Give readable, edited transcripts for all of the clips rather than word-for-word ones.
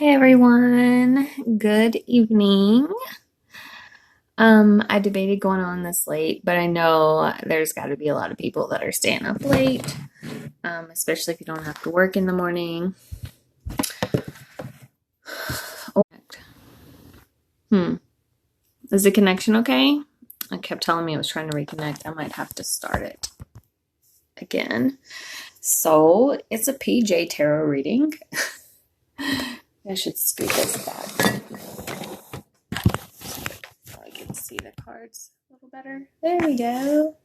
Hey everyone, good evening. I debated going on this late, but I know there's got to be a lot of people that are staying up late, especially if you don't have to work in the morning. Oh, is the connection okay? I kept telling me it was trying to reconnect. I might have to start it again. So it's a PJ tarot reading. I should scoot this back so I can see the cards a little better. There we go.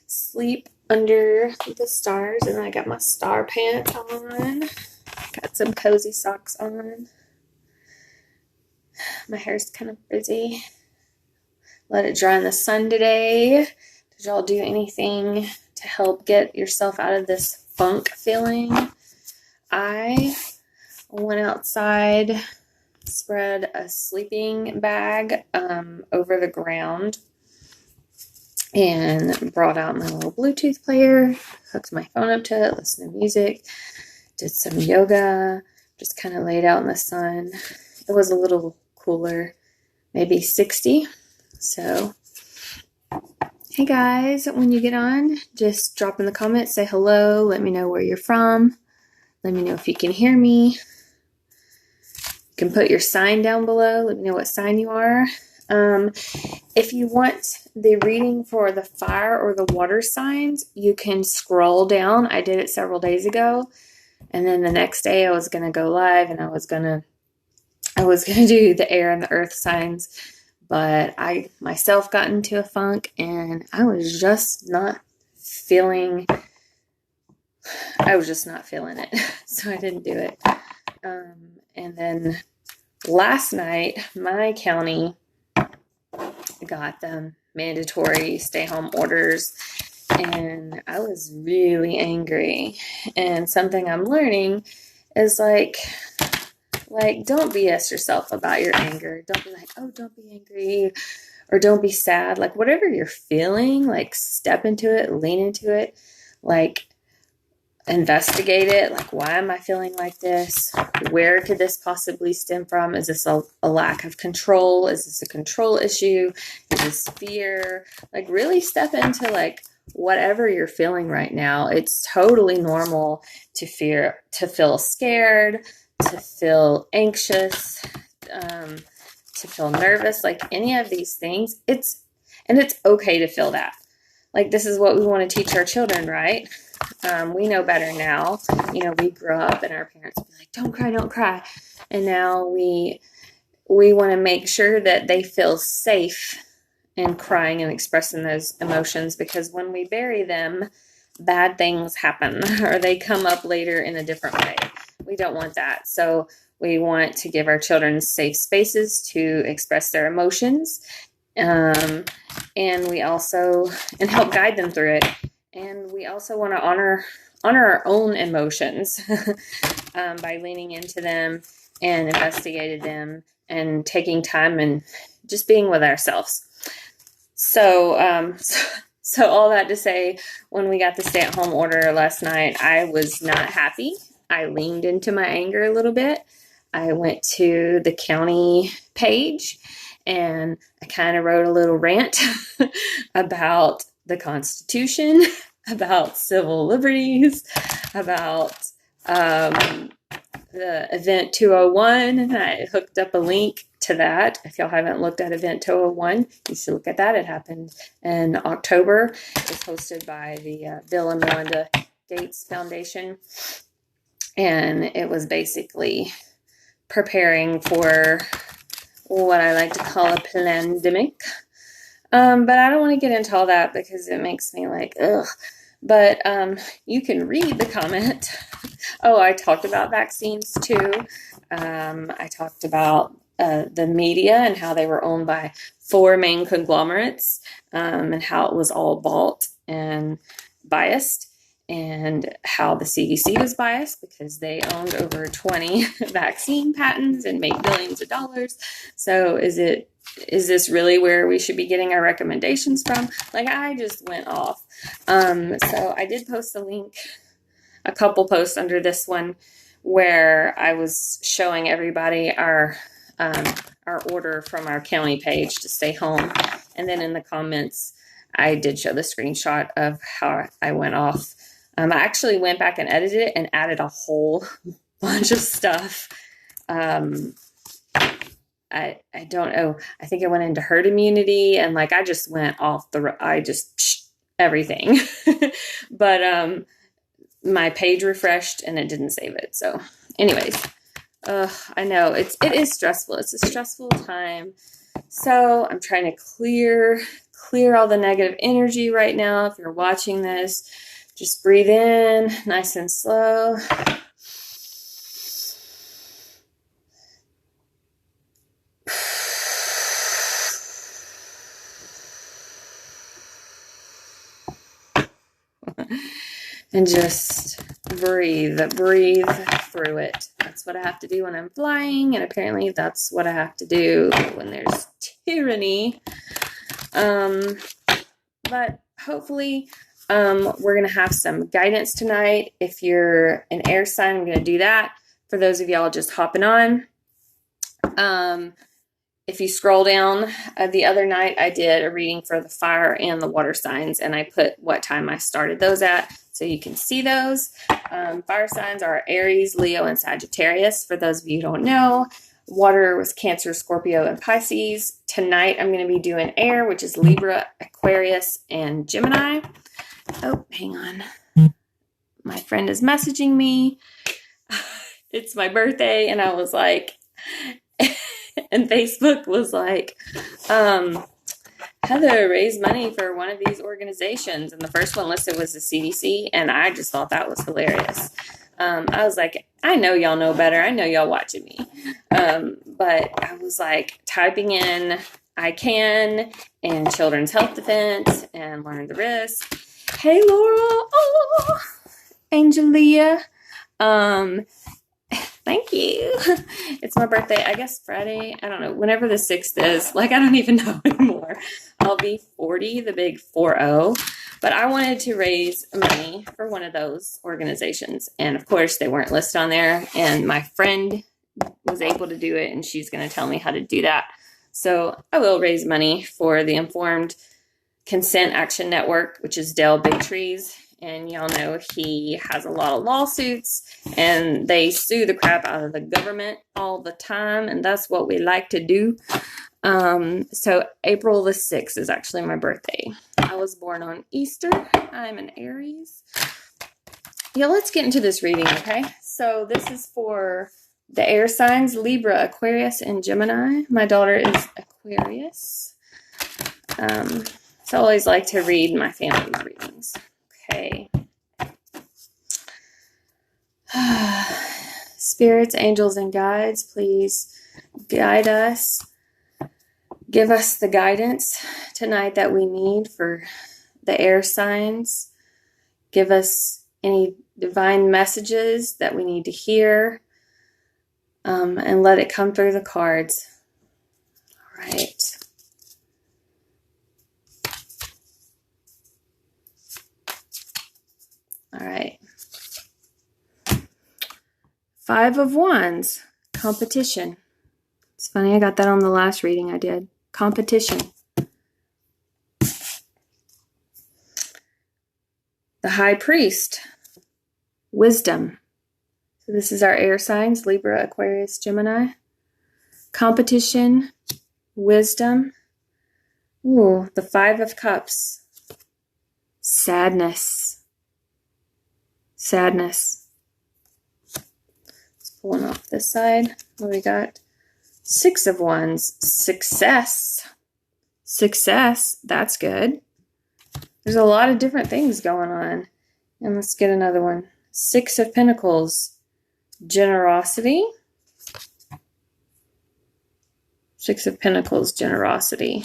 Sleep under the stars, and I got my star pants on. Got some cozy socks on. My hair's kind of frizzy. Let it dry in the sun today. Did y'all do anything to help get yourself out of this funk feeling? I went outside, spread a sleeping bag over the ground, and brought out my little Bluetooth player, hooked my phone up to it, listened to music, did some yoga, just kind of laid out in the sun. It was a little cooler, maybe 60. So, hey guys, when you get on, just drop in the comments, say hello, let me know where you're from, let me know if you can hear me. You can put your sign down below, let me know what sign you are. If you want the reading for the fire or the water signs, you can scroll down. I did it several days ago, and then the next day I was going to go live and I was going to do the air and the earth signs, but I myself got into a funk and I was just not feeling it. So I didn't do it. And then last night, my county got the mandatory stay-home orders, and I was really angry. And something I'm learning is like don't BS yourself about your anger. Don't be like, oh, don't be angry, or don't be sad. Like, whatever you're feeling, like, step into it, lean into it, like, investigate it. Like, why am I feeling like this? Where could this possibly stem from? Is this a lack of control? Is this a control issue? Is this fear? Like, really step into, like, whatever you're feeling right now. It's totally normal to feel scared, to feel anxious, to feel nervous, like any of these things. It's okay to feel that. Like, this is what we want to teach our children, right? We know better now. You know, we grew up and our parents would be like, don't cry, don't cry. And now we want to make sure that they feel safe in crying and expressing those emotions, because when we bury them, bad things happen or they come up later in a different way. We don't want that. So we want to give our children safe spaces to express their emotions. And we also, and help guide them through it. And we also want to honor our own emotions by leaning into them and investigating them and taking time and just being with ourselves. So all that to say, when we got the stay-at-home order last night, I was not happy. I leaned into my anger a little bit. I went to the county page and I kind of wrote a little rant about the Constitution, about civil liberties, about the Event 201, and I hooked up a link to that. If y'all haven't looked at Event 201, you should look at that. It happened in October. It's hosted by the Bill and Melinda Gates Foundation, and it was basically preparing for what I like to call a pandemic. But I don't want to get into all that because it makes me like, ugh. But you can read the comment. Oh, I talked about vaccines too. I talked about the media and how they were owned by 4 main conglomerates, and how it was all bought and biased, and how the CDC was biased because they owned over 20 vaccine patents and made billions of dollars. So is this really where we should be getting our recommendations from? Like, I just went off. So I did post a link, a couple posts under this one, where I was showing everybody our order from our county page to stay home. And then in the comments, I did show the screenshot of how I went off. I actually went back and edited it and added a whole bunch of stuff. I don't know. I think I went into herd immunity and like I just went off everything. But my page refreshed and it didn't save it. So anyways, I know it is stressful. It's a stressful time. So I'm trying to clear all the negative energy right now. If you're watching this, just breathe in nice and slow. And just breathe through it. That's what I have to do when I'm flying, and apparently that's what I have to do when there's tyranny. But hopefully we're going to have some guidance tonight. If you're an air sign, I'm going to do that. For those of y'all just hopping on, if you scroll down, the other night I did a reading for the fire and the water signs, and I put what time I started those at, so you can see those. Fire signs are Aries, Leo, and Sagittarius. For those of you who don't know, water was Cancer, Scorpio, and Pisces. Tonight I'm going to be doing air, which is Libra, Aquarius, and Gemini. Oh, hang on. My friend is messaging me. It's my birthday, and I was like... And Facebook was like, Heather, raise money for one of these organizations. And the first one listed was the CDC. And I just thought that was hilarious. I was like, I know y'all know better. I know y'all watching me. But I was like typing in I Can and Children's Health Defense and Learn the Risk. Hey, Laura. Oh, Angelia. Thank you. It's my birthday, I guess Friday. I don't know. Whenever the 6th is. Like, I don't even know anymore. I'll be 40, the big 40. But I wanted to raise money for one of those organizations. And, of course, they weren't listed on there. And my friend was able to do it, and she's going to tell me how to do that. So I will raise money for the Informed Consent Action Network, which is Dale Big Trees. And y'all know he has a lot of lawsuits, and they sue the crap out of the government all the time, and that's what we like to do. So April the 6th is actually my birthday. I was born on Easter. I'm an Aries. Yeah, let's get into this reading, okay? So this is for the air signs, Libra, Aquarius, and Gemini. My daughter is Aquarius. So I always like to read my family's readings. Okay. Spirits, angels, and guides, please guide us. Give us the guidance tonight that we need for the air signs. Give us any divine messages that we need to hear. And let it come through the cards. All right. All right. 5 of Wands, competition. It's funny, I got that on the last reading I did. Competition. The High Priest, wisdom. So this is our air signs, Libra, Aquarius, Gemini. Competition, wisdom. Ooh, the 5 of Cups. Sadness. Sadness. It's pulling off this side. What do we got? 6 of Wands. Success. Success. That's good. There's a lot of different things going on. And let's get another one. 6 of Pentacles. Generosity. 6 of Pentacles. Generosity.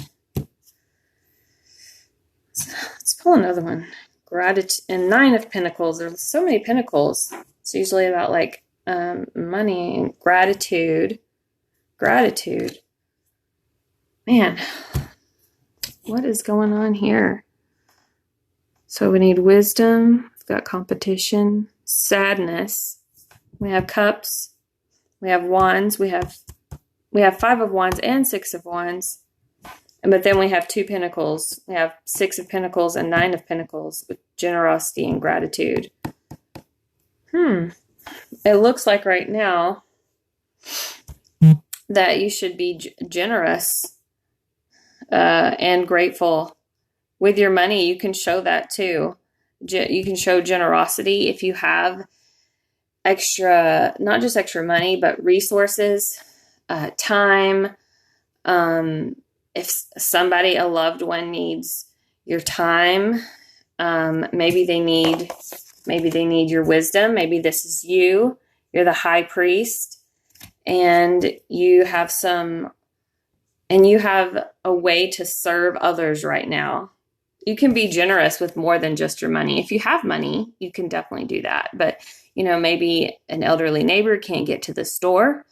Let's pull another one. Gratitude. And 9 of Pentacles. There's so many Pentacles. It's usually about like money and gratitude. Gratitude. Man, what is going on here? So we need wisdom. We've got competition. Sadness. We have cups. We have wands. We have 5 of wands and 6 of wands. But then we have 2 pentacles. We have 6 of pentacles and 9 of pentacles with generosity and gratitude. It looks like right now that you should be generous and grateful with your money. You can show that too. You can show generosity if you have extra, not just extra money, but resources, time. If somebody, a loved one, needs your time, maybe they need your wisdom. Maybe this is you. You're the high priest, and you have a way to serve others right now. You can be generous with more than just your money. If you have money, you can definitely do that. But, maybe an elderly neighbor can't get to the store.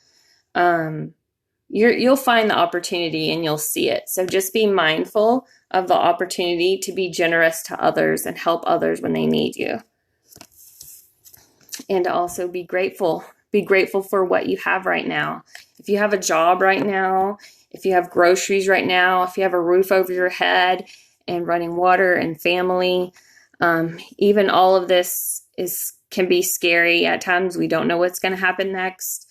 You'll find the opportunity and you'll see it. So just be mindful of the opportunity to be generous to others and help others when they need you. And to also be grateful. Be grateful for what you have right now. If you have a job right now, if you have groceries right now, if you have a roof over your head and running water and family, even all of this can be scary at times. We don't know what's going to happen next.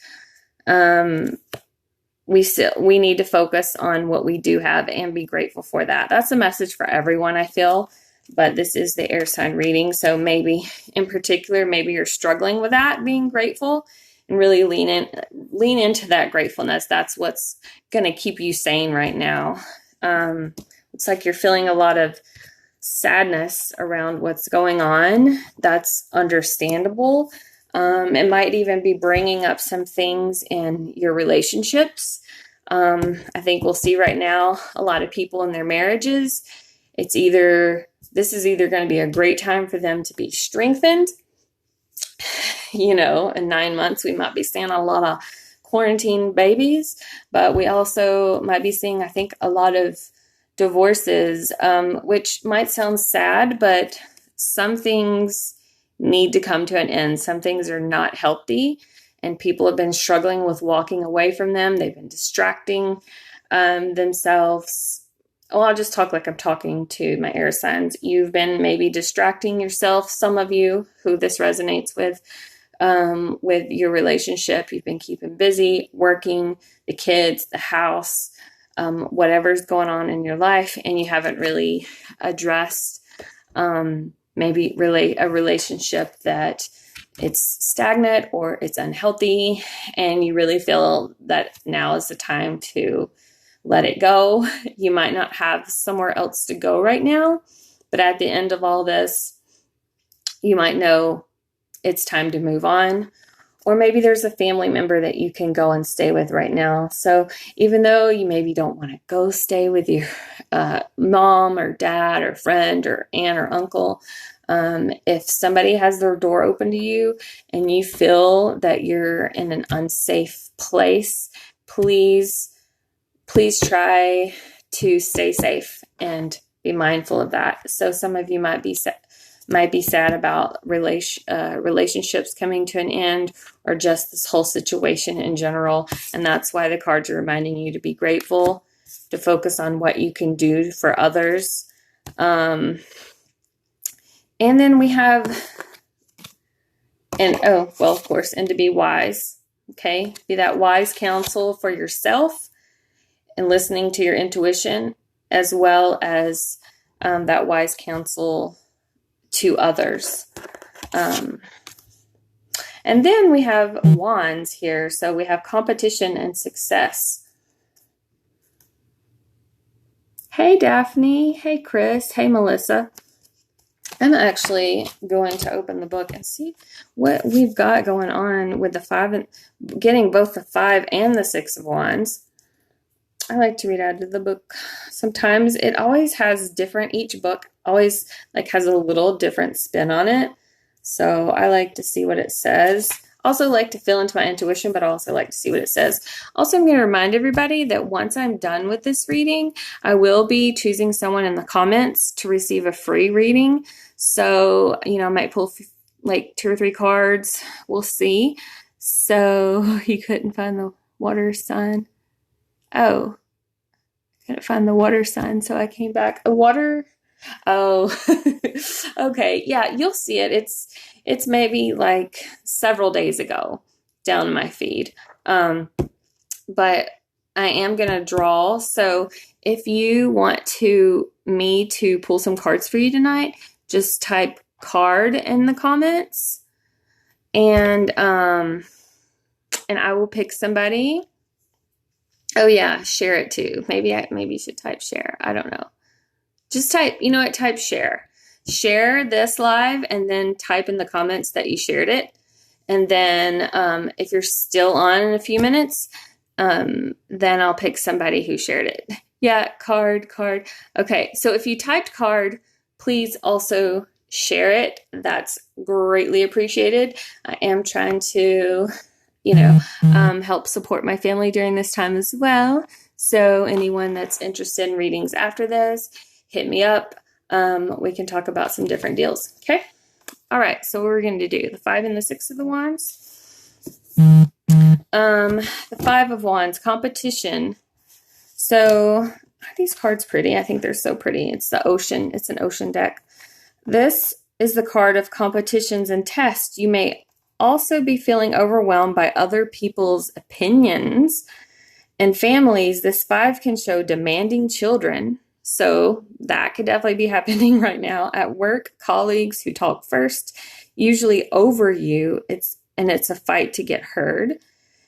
We need to focus on what we do have and be grateful for that. That's a message for everyone, I feel. But this is the air sign reading. So maybe in particular, maybe you're struggling with that, being grateful, and really lean into that gratefulness. That's what's going to keep you sane right now. It's like you're feeling a lot of sadness around what's going on. That's understandable. It might even be bringing up some things in your relationships. I think we'll see right now a lot of people in their marriages. This is either going to be a great time for them to be strengthened. In 9 months, we might be seeing a lot of quarantine babies, but we also might be seeing, I think, a lot of divorces, which might sound sad, but some things need to come to an end. Some things are not healthy, and people have been struggling with walking away from them. They've been distracting themselves. Well, I'll just talk like I'm talking to my air signs. You've been maybe distracting yourself. Some of you who this resonates with your relationship, you've been keeping busy, working, the kids, the house, whatever's going on in your life, and you haven't really addressed maybe a relationship that it's stagnant or it's unhealthy, and you really feel that now is the time to let it go. You might not have somewhere else to go right now, but at the end of all this, you might know it's time to move on. Or maybe there's a family member that you can go and stay with right now. So even though you maybe don't want to go stay with your mom or dad or friend or aunt or uncle, if somebody has their door open to you and you feel that you're in an unsafe place, please try to stay safe and be mindful of that. So some of you might be sad about relationships coming to an end, or just this whole situation in general. And that's why the cards are reminding you to be grateful, to focus on what you can do for others. And then we have, of course, and to be wise. Okay, be that wise counsel for yourself and listening to your intuition, as well as that wise counsel to others. And then we have wands here. So we have competition and success. Hey, Daphne. Hey, Chris. Hey, Melissa. I'm actually going to open the book and see what we've got going on with the 5 and getting both the 5 and the 6 of wands. I like to read out of the book. Sometimes it always has different, each book always has a little different spin on it. So I like to see what it says. Also like to feel into my intuition, but I also like to see what it says. Also, I'm going to remind everybody that once I'm done with this reading, I will be choosing someone in the comments to receive a free reading. So, I might pull 2 or 3 cards. We'll see. So you couldn't find the water sign. Oh, couldn't find the water sign, so I came back. A water. Oh, okay. Yeah, you'll see it. It's maybe like several days ago down my feed. But I am gonna draw. So if you want me to pull some cards for you tonight, just type card in the comments, and I will pick somebody. Oh yeah, share it too. Maybe you should type share. I don't know. Just type, you know what, type share. Share this live and then type in the comments that you shared it. And then if you're still on in a few minutes, then I'll pick somebody who shared it. Yeah, card. Okay, so if you typed card, please also share it. That's greatly appreciated. I am trying to, help support my family during this time as well. So anyone that's interested in readings after this, hit me up. We can talk about some different deals. Okay. All right. So what we're going to do, the 5 and the 6 of the wands. The 5 of wands, competition. So are these cards pretty? I think they're so pretty. It's the ocean. It's an ocean deck. This is the card of competitions and tests. You may also be feeling overwhelmed by other people's opinions. In families, this 5 can show demanding children. So that could definitely be happening right now. At work, colleagues who talk first, usually over you, it's a fight to get heard.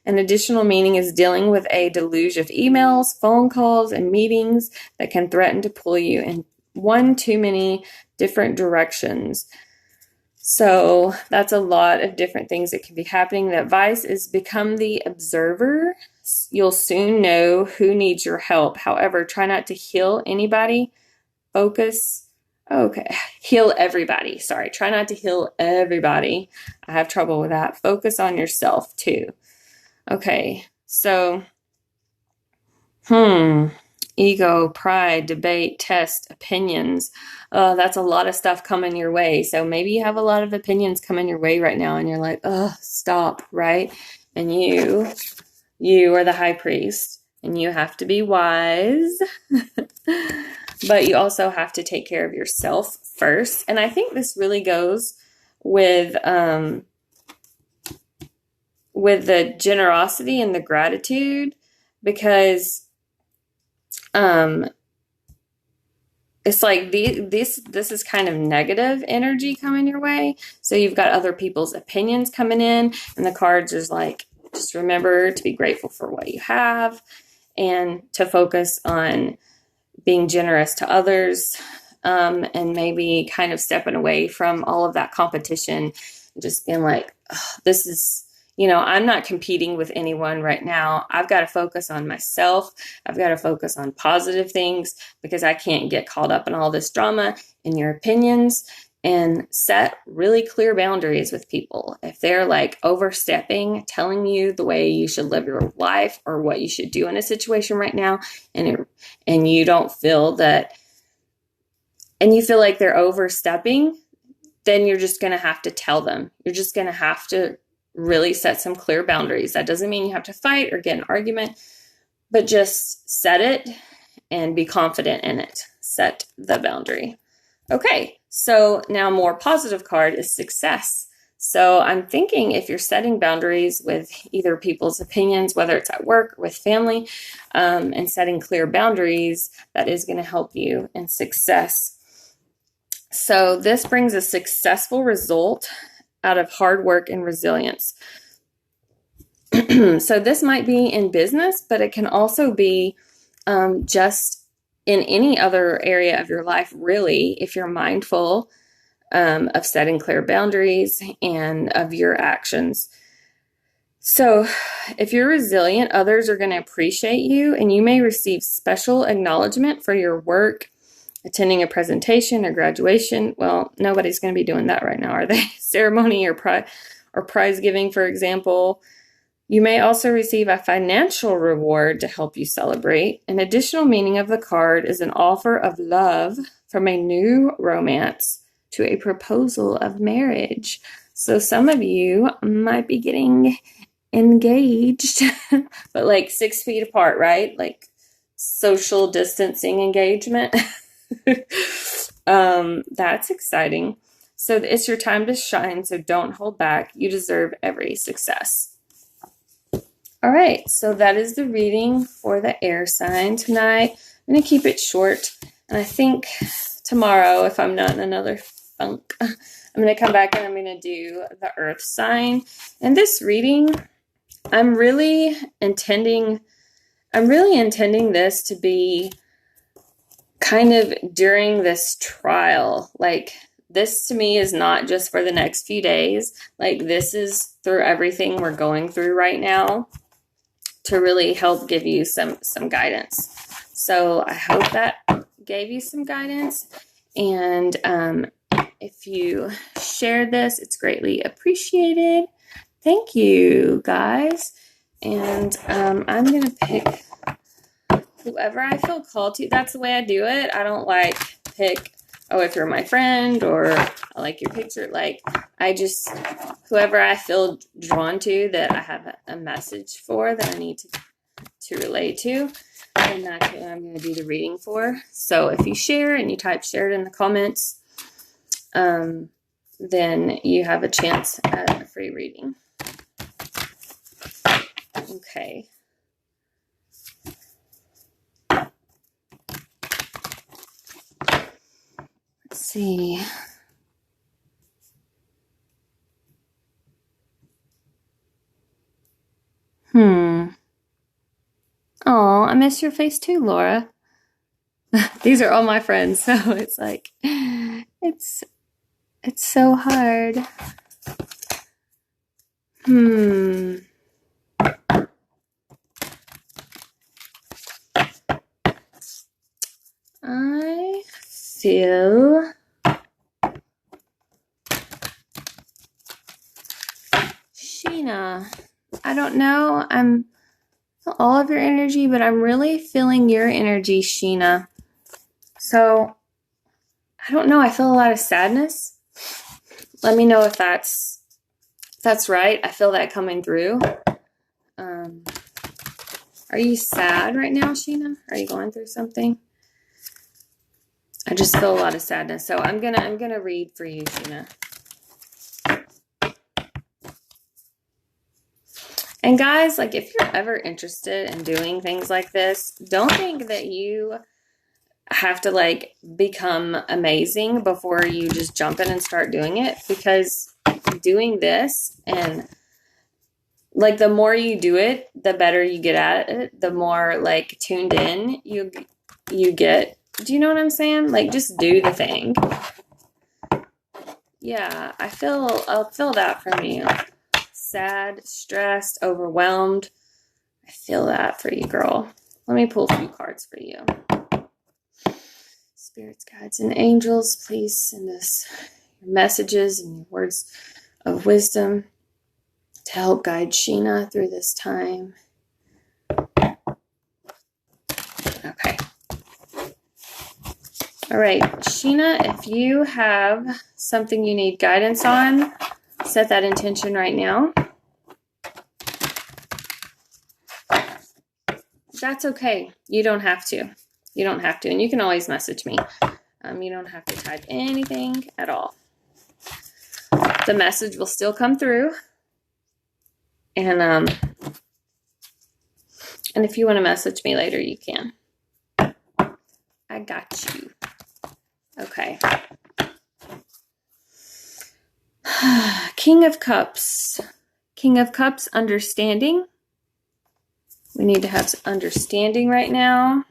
An additional meaning is dealing with a deluge of emails, phone calls, and meetings that can threaten to pull you in one too many different directions. So that's a lot of different things that can be happening. The advice is become the observer. You'll soon know who needs your help. However, try not to heal anybody. Heal everybody. Sorry, try not to heal everybody. I have trouble with that. Focus on yourself too. Okay, so, ego, pride, debate, test, opinions. That's a lot of stuff coming your way. So maybe you have a lot of opinions coming your way right now and you're like, stop, right? And you are the high priest and you have to be wise, but you also have to take care of yourself first. And I think this really goes with the generosity and the gratitude, because it's like this is kind of negative energy coming your way. So you've got other people's opinions coming in, and the cards is like, just remember to be grateful for what you have and to focus on being generous to others, and maybe kind of stepping away from all of that competition, just being like, this is, I'm not competing with anyone right now. I've got to focus on myself. I've got to focus on positive things because I can't get caught up in all this drama in your opinions, and set really clear boundaries with people. If they're like overstepping, telling you the way you should live your life or what you should do in a situation right now, and you don't feel that, and you feel like they're overstepping, then you're just going to have to tell them. You're just going to have to really set some clear boundaries. That doesn't mean you have to fight or get an argument, but just set it and be confident in it. Set the boundary. Okay, so now more positive card is success. So I'm thinking if you're setting boundaries with either people's opinions, whether it's at work or with family, and setting clear boundaries, that is going to help you in success. So this brings a successful result out of hard work and resilience. So this might be in business, but it can also be just in any other area of your life, really, if you're mindful of setting clear boundaries and of your actions. So if you're resilient, others are going to appreciate you, and you may receive special acknowledgement for your work, attending a presentation or graduation. Well, nobody's going to be doing that right now, are they? Ceremony or prize giving, for example. You may also receive a financial reward to help you celebrate. An additional meaning of the card is an offer of love from a new romance to a proposal of marriage. So some of you might be getting engaged, but like 6 feet apart, right? Like social distancing engagement. That's exciting. So it's your time to shine, so don't hold back. You deserve every success. All right, so that is the reading for the air sign tonight. I'm going to keep it short, and I think tomorrow, if I'm not in another funk, I'm going to come back and I'm going to do the earth sign. And this reading, I'm really intending this to be kind of during this trial. Like, this to me is not just for the next few days. Like, this is through everything we're going through right now to really help give you some guidance. So I hope that gave you some guidance. And if you shared this, it's greatly appreciated. Thank you, guys. And I'm going to pick whoever I feel called to. That's the way I do it. I don't like pick, oh, if you're my friend or I like your picture. Like, I just, whoever I feel drawn to that I have a message for that I need to relate to, and that's who I'm going to do the reading for. So if you share and you type share it in the comments, then you have a chance at a free reading. Okay. Let's see. Oh, I miss your face too, Laura. These are all my friends, so it's like, it's so hard. I feel Sheena. I don't know. I'm all of your energy, but I'm really feeling your energy, Sheena. So I don't know. I feel a lot of sadness. Let me know if that's right. I feel that coming through. Are you sad right now, Sheena? Are you going through something? I just feel a lot of sadness. So I'm gonna read for you, Sheena. And guys, like, if you're ever interested in doing things like this, don't think that you have to like become amazing before you just jump in and start doing it, because doing this, and like, the more you do it, the better you get at it, the more like tuned in you get. Do you know what I'm saying? Like, just do the thing. Yeah, I'll feel that from you. Sad, stressed, overwhelmed. I feel that for you, girl. Let me pull a few cards for you. Spirits, guides, and angels, please send us your messages and your words of wisdom to help guide Sheena through this time. Okay. All right, Sheena, if you have something you need guidance on, set that intention right now. That's okay. You don't have to. You don't have to. And you can always message me. You don't have to type anything at all. The message will still come through. And if you want to message me later, you can. I got you. Okay. King of Cups. King of Cups, understanding. We need to have understanding right now.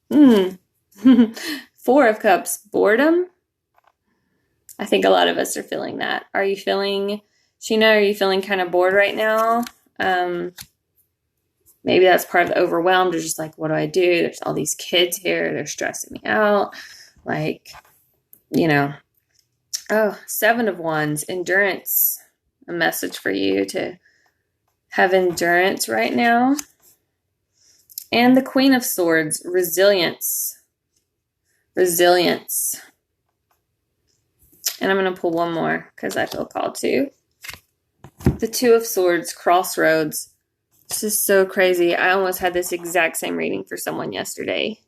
4 of Cups, boredom. I think a lot of us are feeling that. Are you feeling, Sheena, are you feeling kind of bored right now? Maybe that's part of the overwhelmed. You're just like, what do I do? There's all these kids here. They're stressing me out. Like, you know. Oh, 7 of Wands, endurance. A message for you to have endurance right now. And the Queen of Swords, resilience. Resilience. And I'm going to pull one more because I feel called to. The Two of Swords, crossroads. This is so crazy. I almost had this exact same reading for someone yesterday.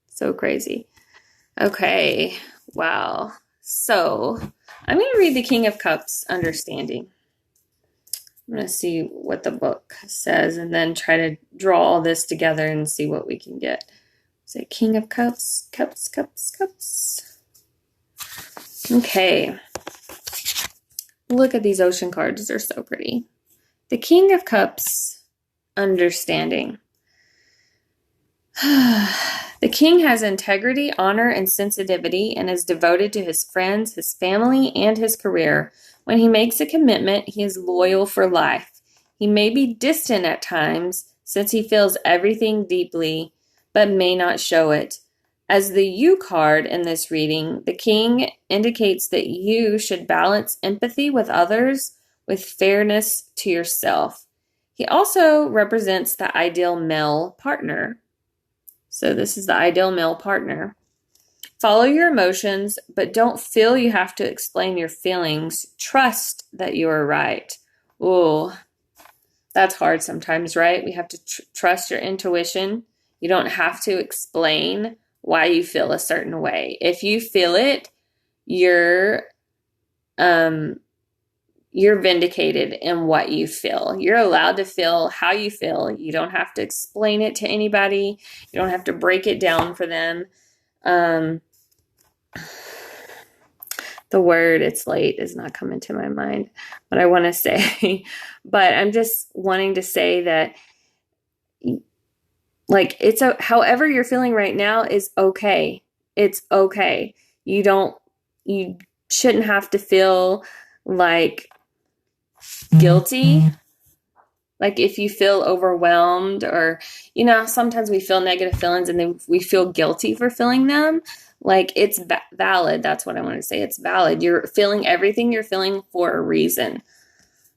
So crazy. Okay. Wow. So I'm going to read the King of Cups, understanding. I'm going to see what the book says and then try to draw all this together and see what we can get. Is it King of Cups? Cups, cups, cups. Okay. Look at these ocean cards. They're so pretty. The King of Cups, understanding. The king has integrity, honor, and sensitivity and is devoted to his friends, his family, and his career. When he makes a commitment, he is loyal for life. He may be distant at times since he feels everything deeply, but may not show it. As the You card in this reading, the king indicates that you should balance empathy with others with fairness to yourself. He also represents the ideal male partner. So this is the ideal male partner. Follow your emotions, but don't feel you have to explain your feelings. Trust that you are right. Ooh, that's hard sometimes, right? We have to trust your intuition. You don't have to explain why you feel a certain way. If you feel it, you're vindicated in what you feel. You're allowed to feel how you feel. You don't have to explain it to anybody. You don't have to break it down for them. The word "it's late" is not coming to my mind, but I want to say, but I'm just wanting to say that, like, however you're feeling right now is okay. It's okay. You shouldn't have to feel like guilty. Like if you feel overwhelmed or, sometimes we feel negative feelings and then we feel guilty for feeling them. Like it's valid. That's what I want to say. It's valid. You're feeling everything you're feeling for a reason.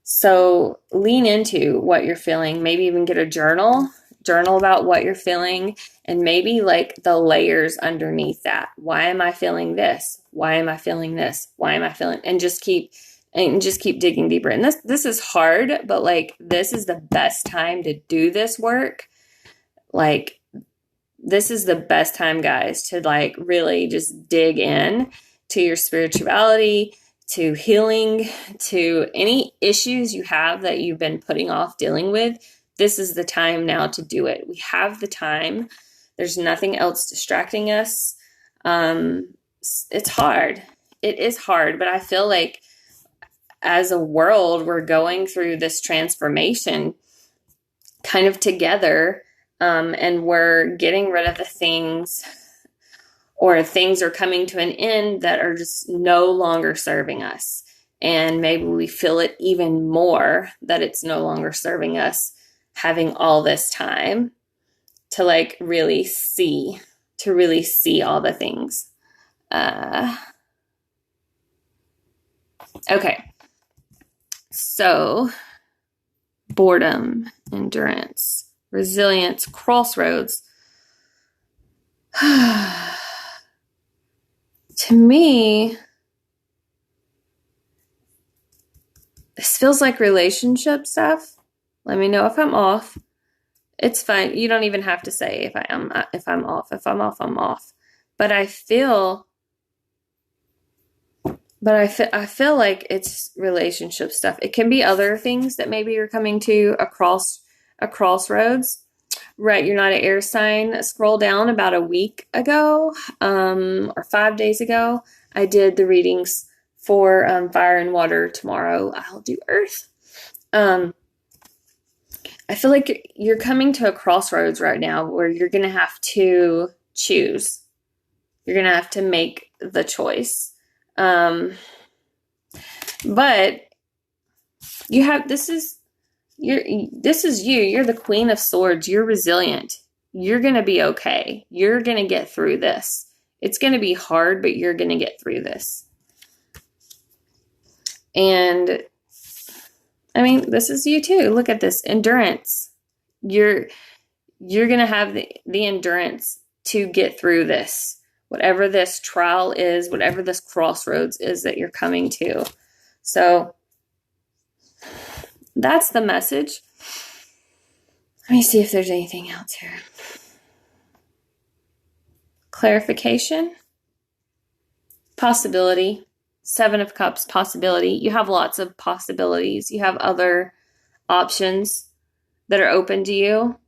So lean into what you're feeling. Maybe even get a journal about what you're feeling and maybe like the layers underneath that. Why am I feeling this? Why am I feeling this? Why am I feeling? And just keep digging deeper. And this is hard, but like this is the best time to do this work. Like this is the best time, guys, to like really just dig in to your spirituality, to healing, to any issues you have that you've been putting off dealing with. This is the time now to do it. We have the time. There's nothing else distracting us. It's hard. It is hard, but I feel like as a world, we're going through this transformation kind of together, and we're getting rid of the things, or things are coming to an end that are just no longer serving us. And maybe we feel it even more that it's no longer serving us, having all this time to like really see all the things. Okay. So, boredom, endurance, resilience, crossroads. To me, this feels like relationship stuff. Let me know if I'm off. It's fine. You don't even have to say if I'm off. If I'm off, I'm off. But I feel like it's relationship stuff. It can be other things that maybe you're coming to a crossroads. Right, you're not an air sign. Scroll down about a week ago, or 5 days ago. I did the readings for fire and water. Tomorrow I'll do earth. I feel like you're coming to a crossroads right now where you're going to have to choose. You're going to have to make the choice. But you have, this is you. You're the Queen of Swords. You're resilient. You're going to be okay. You're going to get through this. It's going to be hard, but you're going to get through this. And I mean, this is you too. Look at this endurance. You're going to have the endurance to get through this. Whatever this trial is, whatever this crossroads is that you're coming to. So that's the message. Let me see if there's anything else here. Clarification. Possibility. 7 of Cups, possibility. You have lots of possibilities. You have other options that are open to you,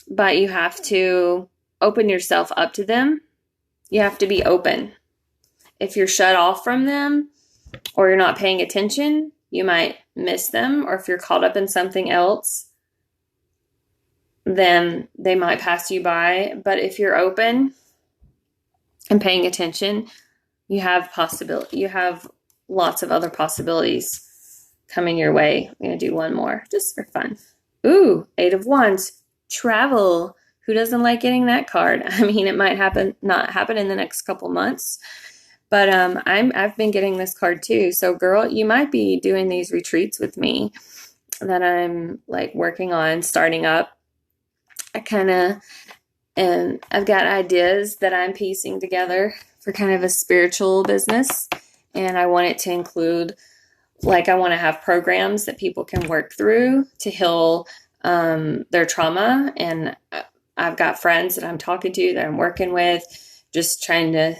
but you have to open yourself up to them. You have to be open. If you're shut off from them or you're not paying attention, you might miss them. Or if you're caught up in something else, then they might pass you by. But if you're open and paying attention, you have lots of other possibilities coming your way. I'm going to do one more just for fun. Ooh, 8 of Wands, travel. Who doesn't like getting that card? I mean, it might not happen in the next couple months, but I've been getting this card too. So girl, you might be doing these retreats with me that I'm like working on starting up. And I've got ideas that I'm piecing together for kind of a spiritual business. And I want it to include, like, I want to have programs that people can work through to heal their trauma. And I've got friends that I'm talking to, that I'm working with, just trying to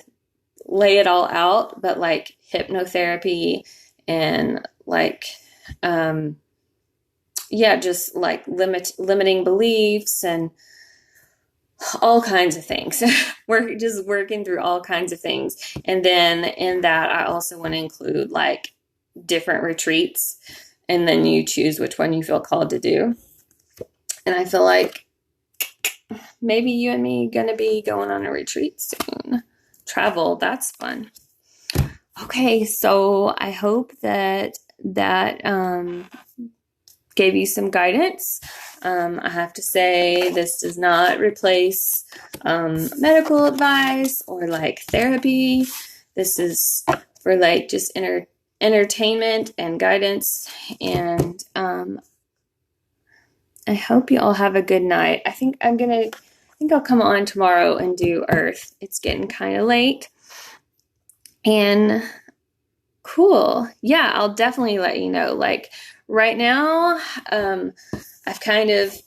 lay it all out. But like hypnotherapy and like, just like limiting beliefs and all kinds of things. We're just working through all kinds of things. And then in that, I also want to include like different retreats, and then you choose which one you feel called to do. And I feel like maybe you and me going to be going on a retreat soon. Travel, that's fun. Okay, so I hope that gave you some guidance. I have to say, this does not replace medical advice or like therapy. This is for like just entertainment and guidance. And I hope you all have a good night. I think I'll come on tomorrow and do Earth. It's getting kind of late. And cool. Yeah, I'll definitely let you know. Like right now, I've kind of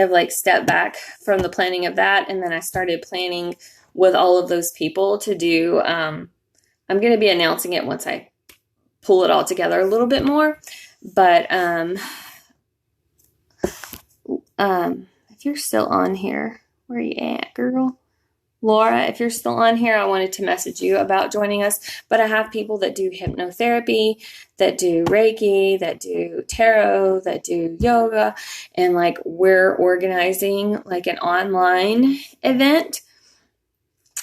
like stepped back from the planning of that. And then I started planning with all of those people to do, I'm going to be announcing it once I pull it all together a little bit more. But, if you're still on here, where are you at, girl? Laura, if you're still on here, I wanted to message you about joining us. But I have people that do hypnotherapy, that do Reiki, that do tarot, that do yoga. And like we're organizing like an online event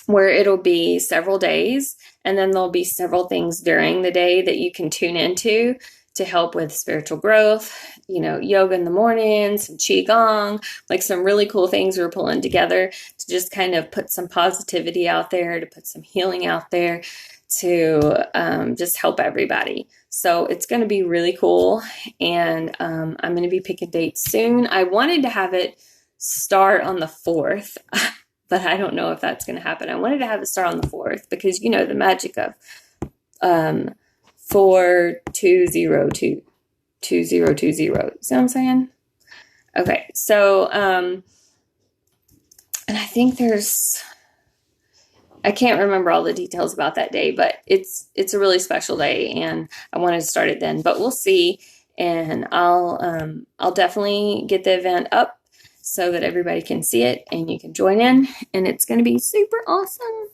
where it'll be several days. And then there'll be several things during the day that you can tune into to help with spiritual growth, yoga in the morning, some qigong, like some really cool things we're pulling together to just kind of put some positivity out there, to put some healing out there, to just help everybody. So it's going to be really cool. And I'm going to be picking dates soon. I wanted to have it start on the 4th, but I don't know if that's going to happen. I wanted to have it start on the 4th because, the magic of 4-2-0-2-2020. See what I'm saying? Okay, so and I think I can't remember all the details about that day, but it's a really special day, and I wanted to start it then. But we'll see, and I'll definitely get the event up so that everybody can see it and you can join in, and it's going to be super awesome.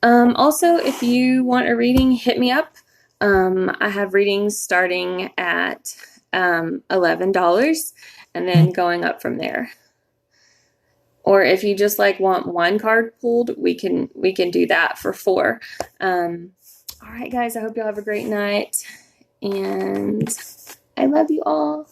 Also, if you want a reading, hit me up. I have readings starting at $11 and then going up from there. Or if you just like want one card pulled, we can do that for $4. All right, guys, I hope you all have a great night, and I love you all.